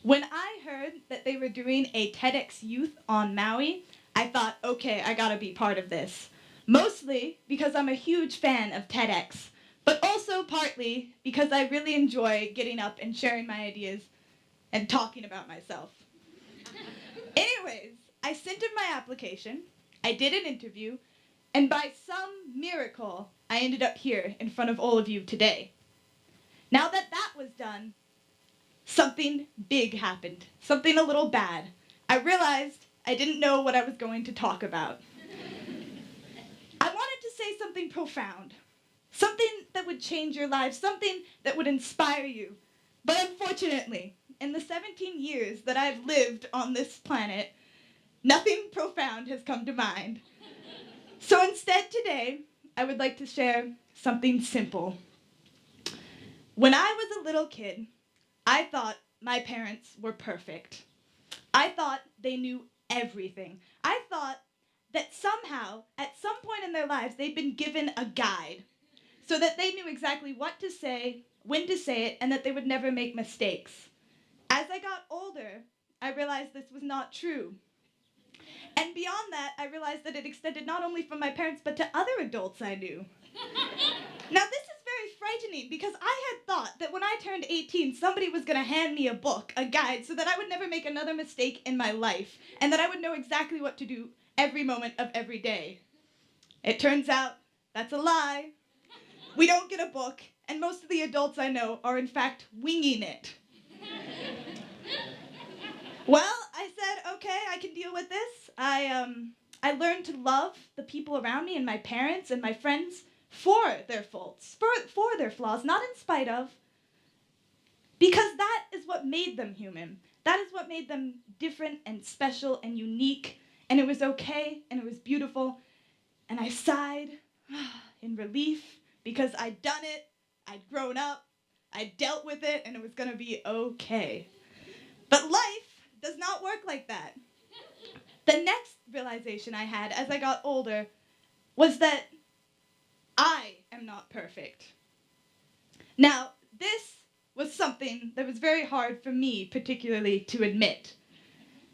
When I heard that they were doing a TEDxYouth on Maui, I thought, okay, I gotta be part of this. Mostly because I'm a huge fan of TEDx, but also partly because I really enjoy getting up and sharing my ideas and talking about myself. Anyways, I sent in my application, I did an interview, and by some miracle, I ended up here in front of all of you today. Now that that was done, something big happened, something a little bad. I realized I didn't know what I was going to talk about. I wanted to say something profound, something that would change your life, something that would inspire you. But unfortunately, in the 17 years that I've lived on this planet, nothing profound has come to mind. So instead today, I would like to share something simple. When I was a little kid, I thought my parents were perfect. I thought they knew everything. I thought that somehow, at some point in their lives, they'd been given a guide so that they knew exactly what to say, when to say it, and that they would never make mistakes. As I got older, I realized this was not true. And beyond that, I realized that it extended not only from my parents, but to other adults I knew. Now, this is very frightening because I had thought that when I turned 18, somebody was going to hand me a book, a guide, so that I would never make another mistake in my life, and that I would know exactly what to do every moment of every day. It turns out that's a lie. We don't get a book, and most of the adults I know are in fact winging it. Well, I said, okay, I can deal with this. I learned to love the people around me and my parents and my friends for their faults, for their flaws, not in spite of, because that is what made them human. That is what made them different and special and unique, and it was okay and it was beautiful, and I sighed in relief because I'd done it, I'd grown up, I'd dealt with it, and it was going to be okay. But life does not work like that. The next realization I had as I got older was that I am not perfect. Now, this was something that was very hard for me particularly to admit.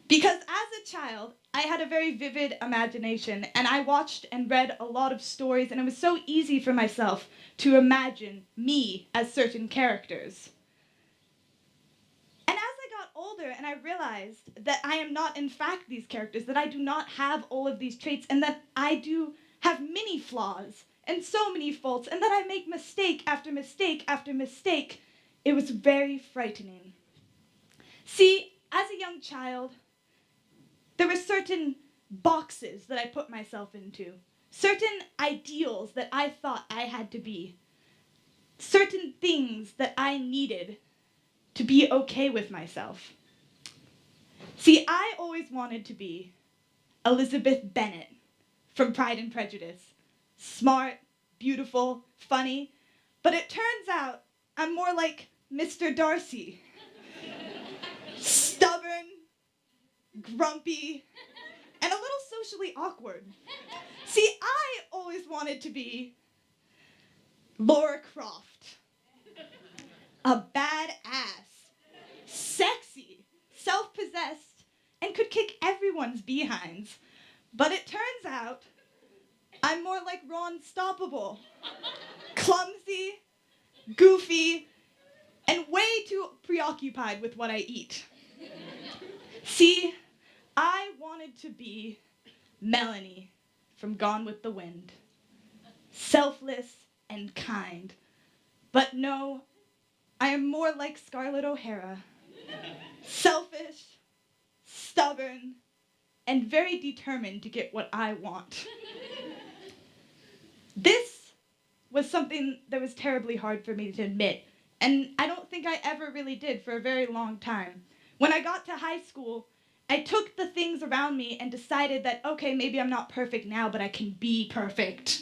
Because as a child, I had a very vivid imagination, and I watched and read a lot of stories, and it was so easy for myself to imagine me as certain characters. And as I got older and I realized that I am not in fact these characters, that I do not have all of these traits, and that I do have many flaws and so many faults, and that I make mistake after mistake after mistake, it was very frightening. See, as a young child, there were certain boxes that I put myself into, certain ideals that I thought I had to be, certain things that I needed to be okay with myself. See, I always wanted to be Elizabeth Bennet from Pride and Prejudice. Smart, beautiful, funny, but it turns out I'm more like Mr. Darcy. Stubborn, grumpy, and a little socially awkward. See, I always wanted to be Laura Croft. A badass, sexy, self-possessed, and could kick everyone's behinds. But it turns out I'm more like Ron Stoppable. Clumsy, goofy, and way too preoccupied with what I eat. See, I wanted to be Melanie from Gone with the Wind. Selfless and kind. But no, I am more like Scarlett O'Hara. Selfish, stubborn, and very determined to get what I want. This was something that was terribly hard for me to admit, and I don't think I ever really did for a very long time. When I got to high school, I took the things around me and decided that, okay, maybe I'm not perfect now, but I can be perfect.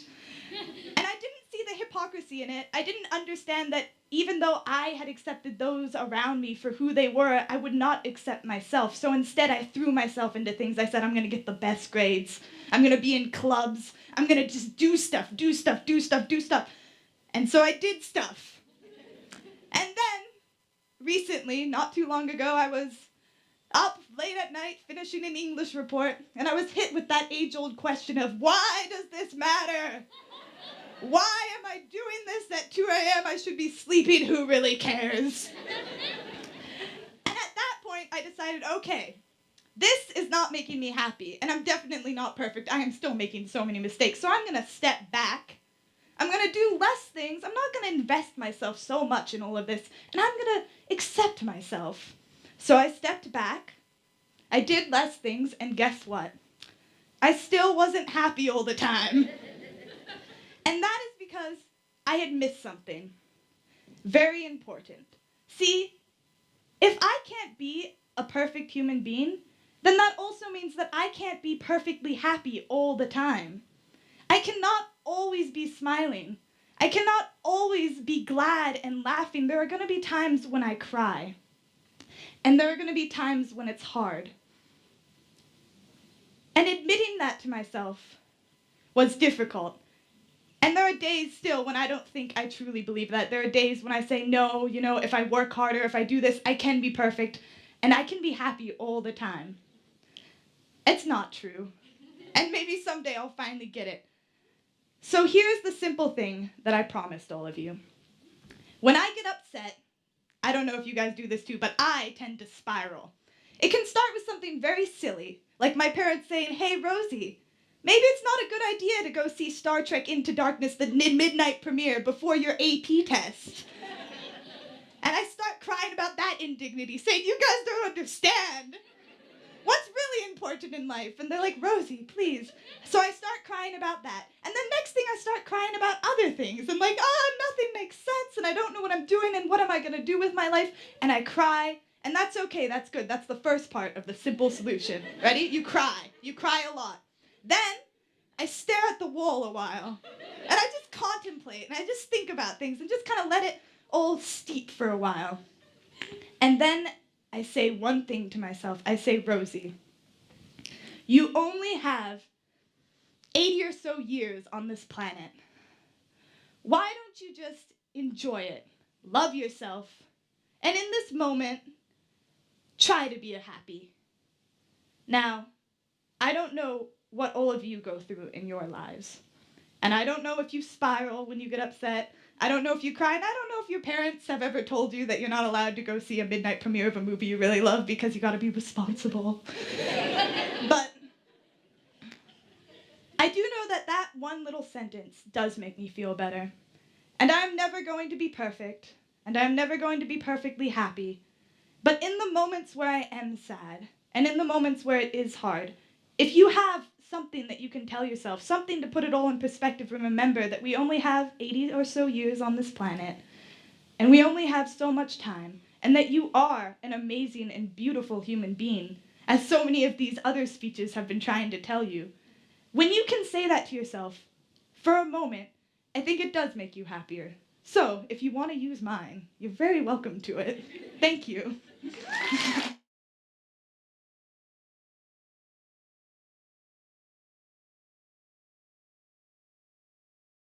And I didn't see the hypocrisy in it. I didn't understand that even though I had accepted those around me for who they were, I would not accept myself. So instead, I threw myself into things. I said, I'm going to get the best grades. I'm going to be in clubs. I'm going to just do stuff. And so I did stuff. And then, recently, not too long ago, I was up late at night finishing an English report, and I was hit with that age-old question of, why does this matter? Why am I doing this at 2 a.m.? I should be sleeping. Who really cares? And at that point, I decided, okay, this is not making me happy, and I'm definitely not perfect. I am still making so many mistakes, so I'm going to step back. I'm going to do less things. I'm not going to invest myself so much in all of this, and I'm going to accept myself. So I stepped back. I did less things, and guess what? I still wasn't happy all the time. And that is because I had missed something very important. See, if I can't be a perfect human being, then that also means that I can't be perfectly happy all the time. I cannot always be smiling. I cannot always be glad and laughing. There are going to be times when I cry. And there are going to be times when it's hard. And admitting that to myself was difficult. And there are days still when I don't think I truly believe that. There are days when I say, no, if I work harder, if I do this, I can be perfect, and I can be happy all the time. It's not true. And maybe someday I'll finally get it. So here's the simple thing that I promised all of you. When I get upset, I don't know if you guys do this too, but I tend to spiral. It can start with something very silly, like my parents saying, hey, Rosie, maybe it's not a good idea to go see Star Trek Into Darkness, the midnight premiere, before your AP test. And I start crying about that indignity, saying, you guys don't understand. What's really important in life? And they're like, Rosie, please. So I start crying about that. And then next thing I start crying about other things. And like, nothing makes sense, and I don't know what I'm doing, and what am I going to do with my life? And I cry. And that's okay, that's good. That's the first part of the simple solution. Ready? You cry. You cry a lot. Then I stare at the wall a while, and I just contemplate, and I just think about things, and just kind of let it all steep for a while. And then I say one thing to myself. I say, Rosie, you only have 80 or so years on this planet. Why don't you just enjoy it, love yourself, and in this moment, try to be happy. Now, I don't know what all of you go through in your lives. And I don't know if you spiral when you get upset. I don't know if you cry. And I don't know if your parents have ever told you that you're not allowed to go see a midnight premiere of a movie you really love because you got to be responsible. But I do know that that one little sentence does make me feel better. And I'm never going to be perfect. And I'm never going to be perfectly happy. But in the moments where I am sad, and in the moments where it is hard, if you have something that you can tell yourself, something to put it all in perspective, and remember that we only have 80 or so years on this planet, and we only have so much time, and that you are an amazing and beautiful human being, as so many of these other speeches have been trying to tell you. When you can say that to yourself, for a moment, I think it does make you happier. So, if you want to use mine, you're very welcome to it. Thank you.